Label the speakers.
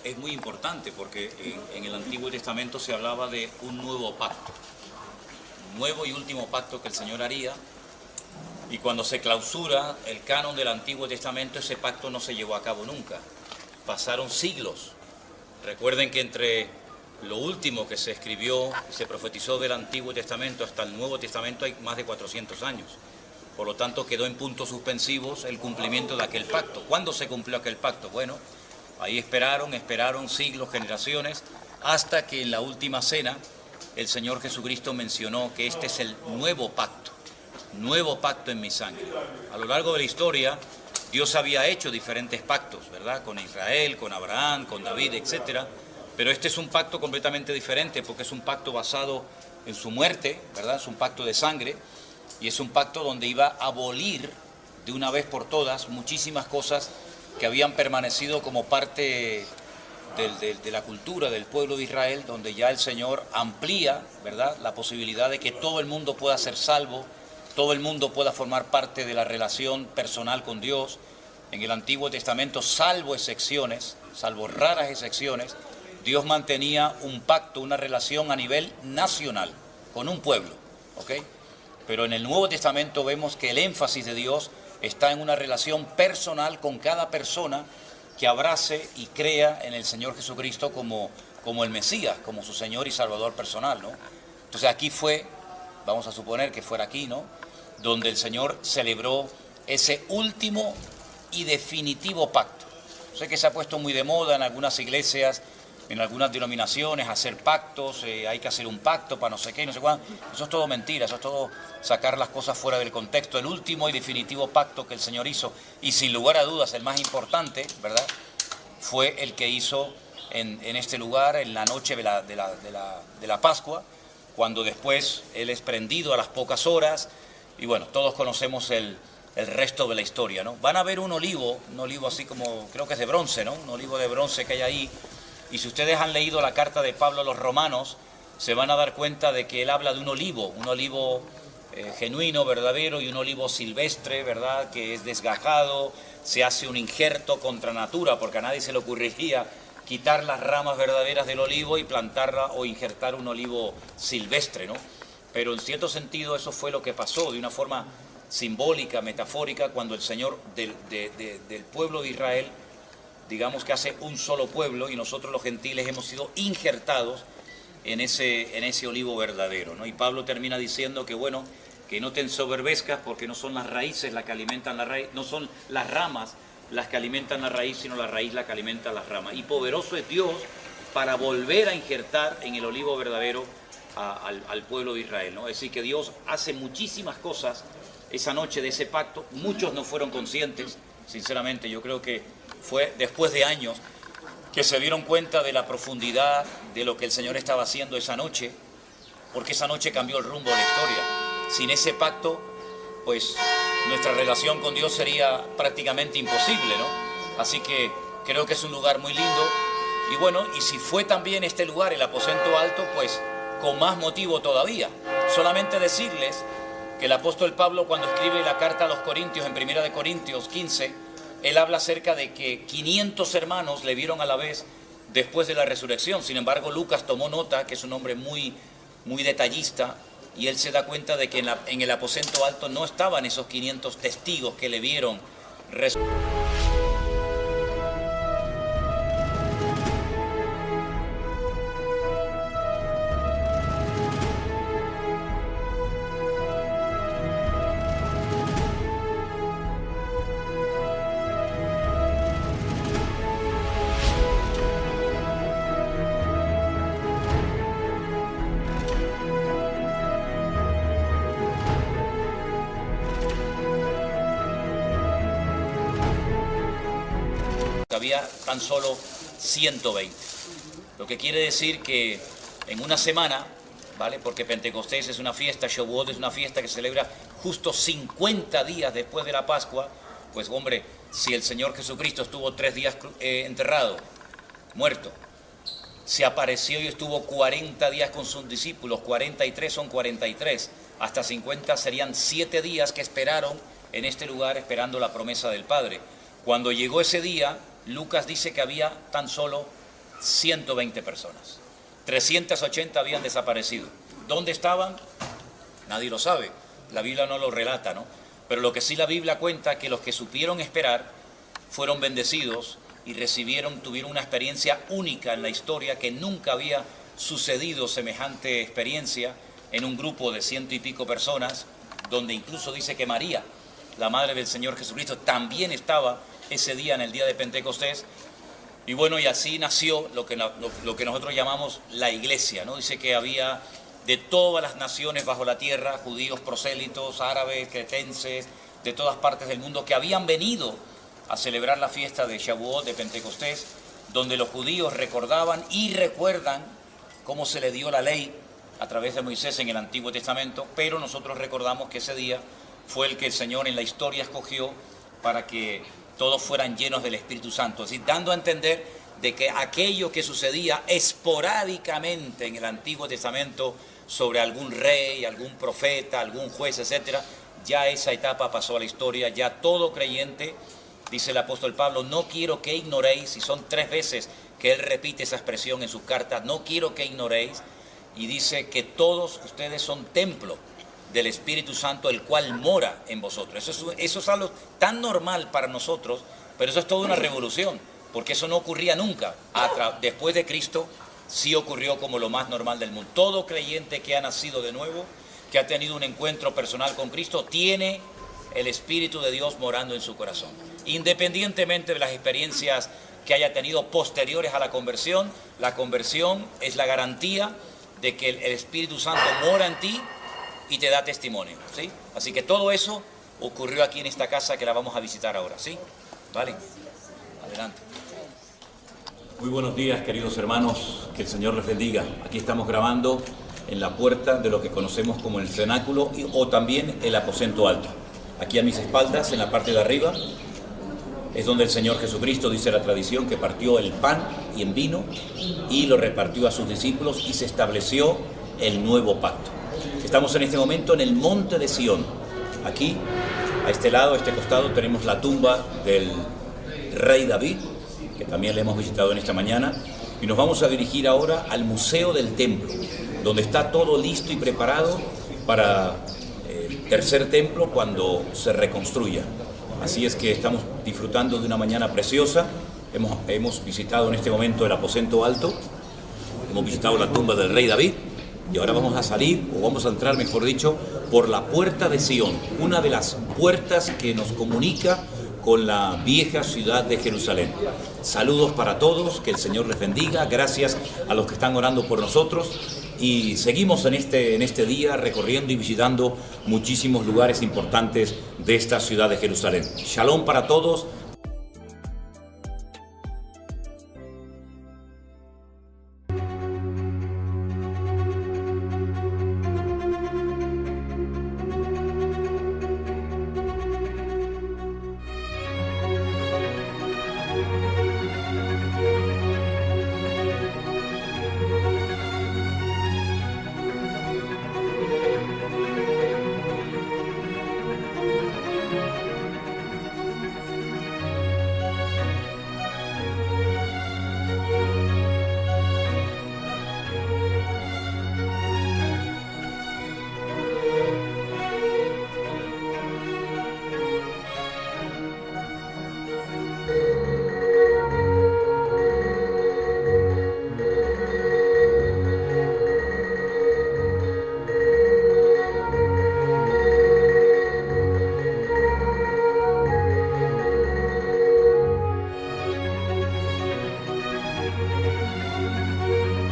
Speaker 1: es muy importante porque en el Antiguo Testamento se hablaba de un nuevo pacto, un nuevo y último pacto que el Señor haría, y cuando se clausura el canon del Antiguo Testamento, ese pacto no se llevó a cabo nunca. Pasaron siglos. Recuerden que entre lo último que se escribió, se profetizó del Antiguo Testamento hasta el Nuevo Testamento hay más de 400 años. Por lo tanto, quedó en puntos suspensivos el cumplimiento de aquel pacto. ¿Cuándo se cumplió aquel pacto? Bueno, ahí esperaron siglos, generaciones, hasta que en la última cena el Señor Jesucristo mencionó que este es el nuevo pacto en mi sangre. A lo largo de la historia, Dios había hecho diferentes pactos, ¿verdad? Con Israel, con Abraham, con David, etcétera. Pero este es un pacto completamente diferente porque es un pacto basado en su muerte, ¿verdad? Es un pacto de sangre y es un pacto donde iba a abolir de una vez por todas muchísimas cosas que habían permanecido como parte de la cultura del pueblo de Israel, donde ya el Señor amplía, ¿verdad?, la posibilidad de que todo el mundo pueda ser salvo, todo el mundo pueda formar parte de la relación personal con Dios. En el Antiguo Testamento, salvo excepciones, salvo raras excepciones, Dios mantenía un pacto, una relación a nivel nacional con un pueblo, ¿ok? Pero en el Nuevo Testamento vemos que el énfasis de Dios está en una relación personal con cada persona que abrace y crea en el Señor Jesucristo como el Mesías, como su Señor y Salvador personal, ¿no? Entonces aquí fue, vamos a suponer que fuera aquí, ¿no?, donde el Señor celebró ese último y definitivo pacto. Sé que se ha puesto muy de moda en algunas iglesias, en algunas denominaciones, hacer pactos, hay que hacer un pacto para no sé qué, no sé cuándo. Eso es todo mentira, eso es todo sacar las cosas fuera del contexto. El último y definitivo pacto que el Señor hizo, y sin lugar a dudas el más importante, ¿verdad?, fue el que hizo en este lugar, en la noche de la Pascua, cuando después Él es prendido a las pocas horas, y bueno, todos conocemos el resto de la historia, ¿no? Van a ver un olivo así como, creo que es de bronce, ¿no?, un olivo de bronce que hay ahí. Y si ustedes han leído la carta de Pablo a los romanos, se van a dar cuenta de que él habla de un olivo genuino, verdadero, y un olivo silvestre, ¿verdad?, que es desgajado, se hace un injerto contra natura, porque a nadie se le ocurriría quitar las ramas verdaderas del olivo y plantarla o injertar un olivo silvestre, ¿no? Pero en cierto sentido eso fue lo que pasó, de una forma simbólica, metafórica, cuando el Señor del pueblo de Israel, digamos que hace un solo pueblo, y nosotros los gentiles hemos sido injertados en ese olivo verdadero, ¿no? Y Pablo termina diciendo que bueno, que no te ensoberbezcas porque no son las raíces las que alimentan la raíz, no son las ramas las que alimentan la raíz, sino la raíz la que alimenta las ramas. Y poderoso es Dios para volver a injertar en el olivo verdadero al pueblo de Israel, ¿no? Es decir, que Dios hace muchísimas cosas esa noche de ese pacto. Muchos no fueron conscientes, sinceramente. Yo creo que fue después de años que se dieron cuenta de la profundidad de lo que el Señor estaba haciendo esa noche, porque esa noche cambió el rumbo de la historia. Sin ese pacto, pues nuestra relación con Dios sería prácticamente imposible, ¿no? Así que creo que es un lugar muy lindo. Y bueno, y si fue también este lugar el aposento alto, pues con más motivo todavía. Solamente decirles que el apóstol Pablo, cuando escribe la carta a los Corintios, en 1 de Corintios 15, él habla acerca de que 500 hermanos le vieron a la vez después de la resurrección. Sin embargo, Lucas tomó nota, que es un hombre muy detallista, y él se da cuenta de que en el aposento alto no estaban esos 500 testigos que le vieron resucitar. Había tan solo 120, lo que quiere decir que en una semana, ¿vale?, porque Pentecostés es una fiesta, Shavuot es una fiesta que se celebra justo 50 días después de la Pascua, pues hombre, si el Señor Jesucristo estuvo 3 días enterrado, muerto, se apareció y estuvo 40 días con sus discípulos, 43 son 43, hasta 50 serían 7 días que esperaron en este lugar esperando la promesa del Padre. Cuando llegó ese día, Lucas dice que había tan solo 120 personas. 380 habían desaparecido. ¿Dónde estaban? Nadie lo sabe. La Biblia no lo relata, ¿no? Pero lo que sí la Biblia cuenta, que los que supieron esperar fueron bendecidos y tuvieron una experiencia única en la historia, que nunca había sucedido semejante experiencia en un grupo de 100 y pico personas, donde incluso dice que María, la madre del Señor Jesucristo, también estaba ese día, en el día de Pentecostés. Y bueno, y así nació lo que nosotros llamamos la iglesia, ¿no? Dice que había de todas las naciones bajo la tierra, judíos prosélitos, árabes, cretenses, de todas partes del mundo, que habían venido a celebrar la fiesta de Shavuot, de Pentecostés, donde los judíos recordaban y recuerdan cómo se le dio la ley a través de Moisés en el Antiguo Testamento, pero nosotros recordamos que ese día fue el que el Señor en la historia escogió para que todos fueran llenos del Espíritu Santo, así dando a entender de que aquello que sucedía esporádicamente en el Antiguo Testamento sobre algún rey, algún profeta, algún juez, etcétera, ya esa etapa pasó a la historia. Ya todo creyente, dice el apóstol Pablo, no quiero que ignoréis, y son 3 veces que él repite esa expresión en sus cartas, no quiero que ignoréis, y dice que todos ustedes son templo del Espíritu Santo, el cual mora en vosotros. Eso es algo tan normal para nosotros, pero eso es toda una revolución, porque eso no ocurría nunca. Después de Cristo sí ocurrió como lo más normal del mundo. Todo creyente que ha nacido de nuevo, que ha tenido un encuentro personal con Cristo, tiene el Espíritu de Dios morando en su corazón. Independientemente de las experiencias que haya tenido posteriores a la conversión es la garantía de que el Espíritu Santo mora en ti y te da testimonio, ¿sí? Así que todo eso ocurrió aquí en esta casa que la vamos a visitar ahora, ¿sí? ¿Vale? Adelante. Muy buenos días, queridos hermanos, que el Señor les bendiga. Aquí estamos grabando en la puerta de lo que conocemos como el cenáculo o también el aposento alto. Aquí a mis espaldas, en la parte de arriba, es donde el Señor Jesucristo, dice la tradición, que partió el pan y el vino y lo repartió a sus discípulos y se estableció el nuevo pacto. Estamos en este momento en el monte de Sión. Aquí, a este lado, a este costado, tenemos la tumba del rey David, que también le hemos visitado en esta mañana, y nos vamos a dirigir ahora al Museo del Templo, donde está todo listo y preparado para el tercer templo cuando se reconstruya. Así es que estamos disfrutando de una mañana preciosa. Hemos visitado en este momento el aposento alto, hemos visitado la tumba del rey David, y ahora vamos a salir, o vamos a entrar, mejor dicho, por la puerta de Sión, una de las puertas que nos comunica con la vieja ciudad de Jerusalén. Saludos para todos, que el Señor les bendiga, gracias a los que están orando por nosotros, y seguimos en este día recorriendo y visitando muchísimos lugares importantes de esta ciudad de Jerusalén. Shalom para todos.